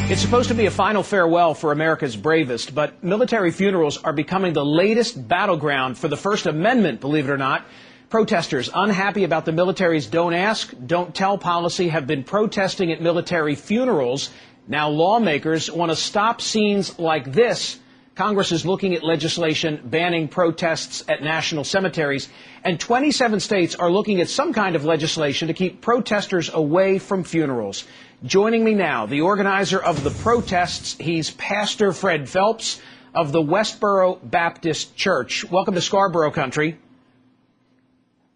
It's supposed to be a final farewell for America's bravest, but military funerals are becoming the latest battleground for the First Amendment, believe it or not. Protesters unhappy about the military's don't ask, don't tell policy have been protesting at military funerals. Now lawmakers want to stop scenes like this. Congress is looking at legislation banning protests at national cemeteries, and 27 states are looking at some kind of legislation to keep protesters away from funerals. Joining me now, the organizer of the protests, he's Pastor Fred Phelps of the Westboro Baptist Church. Welcome to Scarborough Country.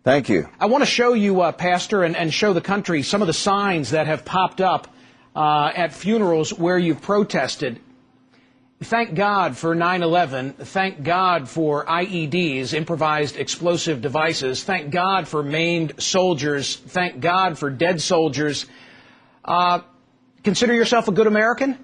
Thank you. I want to show you, Pastor, and show the country some of the signs that have popped up at funerals where you've protested. Thank God for 9/11. Thank God for IEDs, improvised explosive devices. Thank God for maimed soldiers. Thank God for dead soldiers. Consider yourself a good American?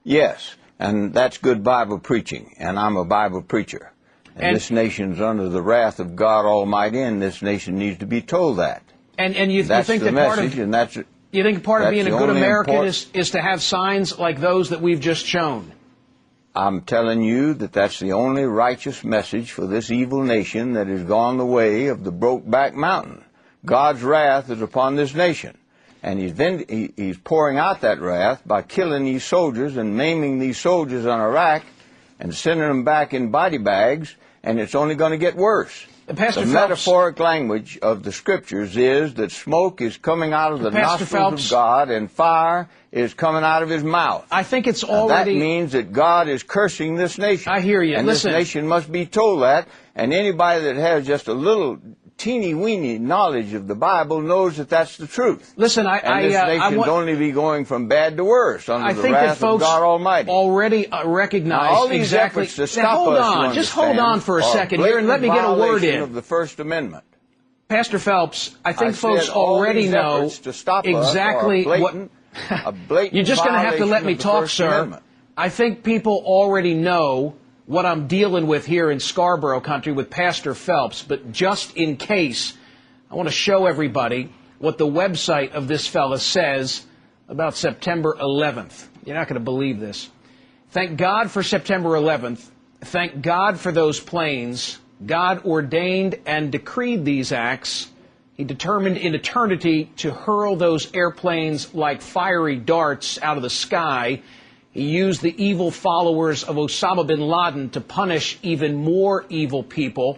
Yes, and that's good Bible preaching, and I'm a Bible preacher. And this nation's under the wrath of God Almighty, and this nation needs to be told that. And you think that part of being a good American is to have signs like those that we've just shown? I'm telling you that that's the only righteous message for this evil nation that has gone the way of the Brokeback Mountain. God's wrath is upon this nation. And he's pouring out that wrath by killing these soldiers and maiming these soldiers in Iraq and sending them back in body bags, and it's only going to get worse. The metaphoric language of the Scriptures is that smoke is coming out of the nostrils of God and fire is coming out of His mouth. I think it's already... That means that God is cursing this nation. I hear you. And Listen, this nation must be told that, and anybody that has just a little teeny-weeny knowledge of the Bible knows that that's the truth. Listen, this nation's only be going from bad to worse under the wrath of God Almighty. Already recognize all these exactly. efforts to stop Just hold on for a second here and let me get a word in. Of the First Amendment. Pastor Phelps, I think folks already know exactly what. You're just going to have to let me talk, sir. I think people already know what I'm dealing with here in Scarborough Country with Pastor Phelps, but just in case, I want to show everybody what the website of this fella says about September 11th. You're not going to believe this. Thank God for September 11th. Thank God for those planes. God ordained and decreed these acts. He determined in eternity to hurl those airplanes like fiery darts out of the sky. He used the evil followers of Osama bin Laden to punish even more evil people.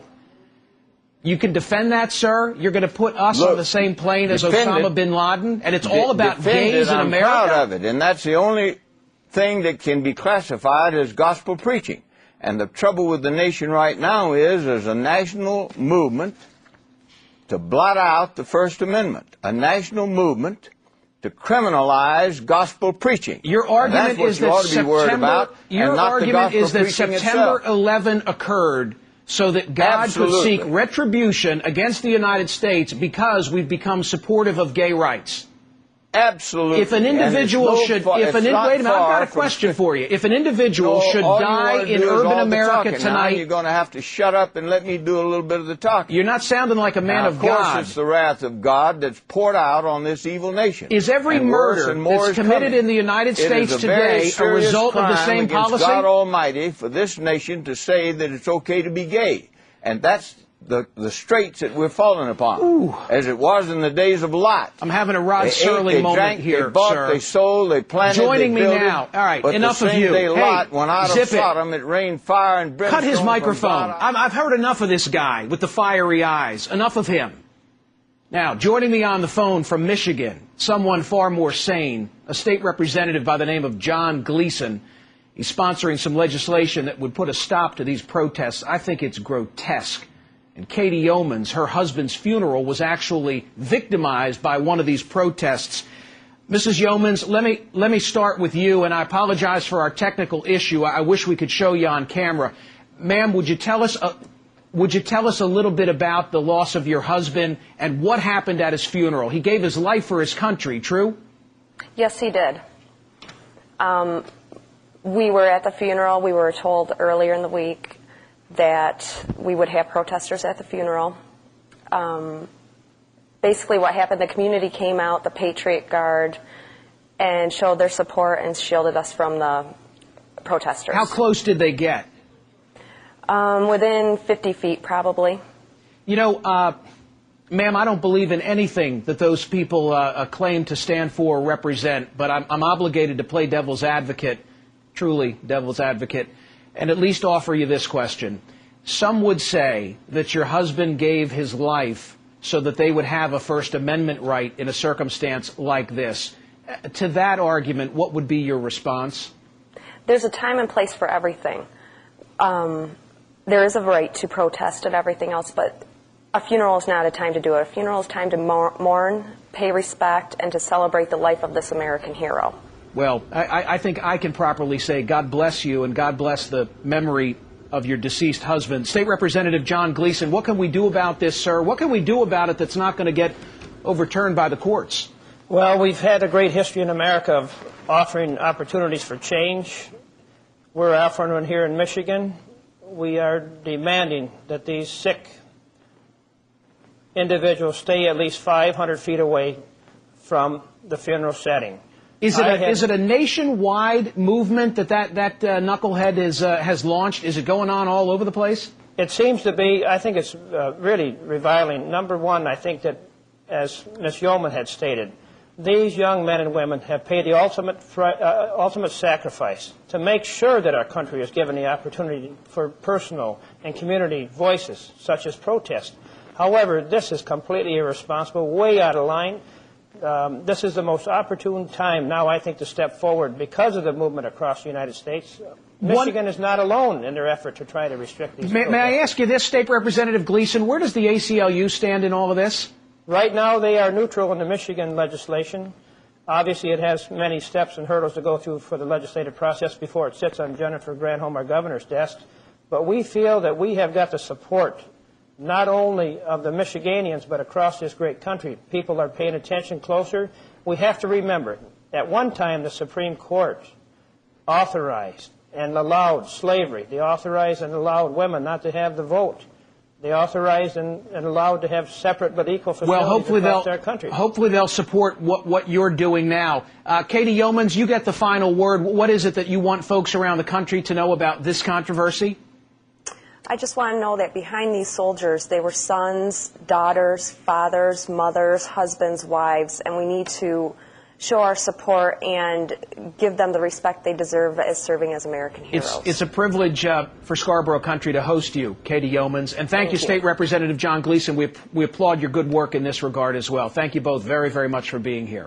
You can defend that, sir? You're going to put us on the same plane as Osama bin Laden? And it's all about gays in America? I'm proud of it, and that's the only thing that can be classified as gospel preaching. And the trouble with the nation right now is there's a national movement to blot out the First Amendment, a national movement to criminalize gospel preaching. Your argument is that September 11 occurred so that God could seek retribution against the United States because we've become supportive of gay rights. Absolutely. If an individual should, wait a minute, I've got a question for you. If an individual should die in urban America tonight, now you're going to have to shut up and let me do a little bit of the talking. You're not sounding like a man of God. Of course, it's the wrath of God that's poured out on this evil nation. Is every murder that's committed in the United States today a result of the same policy? God Almighty for this nation to say that it's okay to be gay, and that's the straits that we're falling upon, as it was in the days of Lot. I'm having a Rod Serling moment here, they bought, sir. They sold, they planted, Joining they built me now. All right, but enough the of same you. Day Lot went out of Sodom, it rained fire and brimstone. Cut his microphone. I've heard enough of this guy with the fiery eyes. Enough of him. Now, joining me on the phone from Michigan, someone far more sane, a state representative by the name of John Gleason. He's sponsoring some legislation that would put a stop to these protests. I think it's grotesque. And Katie Yeomans, her husband's funeral was actually victimized by one of these protests. Mrs. Yeomans, let me start with you, and I apologize for our technical issue. I wish we could show you on camera. Ma'am, would you tell us a little bit about the loss of your husband and what happened at his funeral? He gave his life for his country, true? Yes, he did. We were at the funeral. We were told earlier in the week that we would have protesters at the funeral. Basically what happened, the community came out, the Patriot Guard, and showed their support and shielded us from the protesters. How close did they get? Within 50 feet, probably. You know, ma'am, I don't believe in anything that those people claim to stand for or represent, but I'm obligated to play devil's advocate, truly devil's advocate, and at least offer you this question. Some would say that your husband gave his life so that they would have a First Amendment right in a circumstance like this. To that argument, what would be your response? There's a time and place for everything. There is a right to protest and everything else, but a funeral is not a time to do it. A funeral is time to mourn, pay respect, and to celebrate the life of this American hero. Well, I think I can properly say God bless you and God bless the memory of your deceased husband. State Representative John Gleason, what can we do about this, sir? What can we do about it that's not going to get overturned by the courts? Well, we've had a great history in America of offering opportunities for change. We're offering one here in Michigan. We are demanding that these sick individuals stay at least 500 feet away from the funeral setting. Is it a nationwide movement that knucklehead has launched? Is it going on all over the place? It seems to be. I think it's really reviling. Number one, I think that, as Ms. Yeoman had stated, these young men and women have paid the ultimate sacrifice to make sure that our country is given the opportunity for personal and community voices, such as protest. However, this is completely irresponsible, way out of line. This is the most opportune time now, I think, to step forward because of the movement across the United States. Michigan is not alone in their effort to try to restrict these protests. May I ask you this, State Representative Gleason, where does the ACLU stand in all of this? Right now, they are neutral in the Michigan legislation. Obviously, it has many steps and hurdles to go through for the legislative process before it sits on Jennifer Granholm, our governor's desk. But we feel that we have got the support not only of the Michiganians, but across this great country. People are paying attention closer. We have to remember, at one time, the Supreme Court authorized and allowed slavery. They authorized and allowed women not to have the vote. They authorized and allowed to have separate but equal facilities across our country. Hopefully they'll support what you're doing now. Katie Yeomans, you get the final word. What is it that you want folks around the country to know about this controversy? I just want to know that behind these soldiers, they were sons, daughters, fathers, mothers, husbands, wives, and we need to show our support and give them the respect they deserve as serving as American heroes. It's a privilege for Scarborough Country to host you, Katie Yeomans, and thank you, State Representative John Gleason. We applaud your good work in this regard as well. Thank you both very, very much for being here.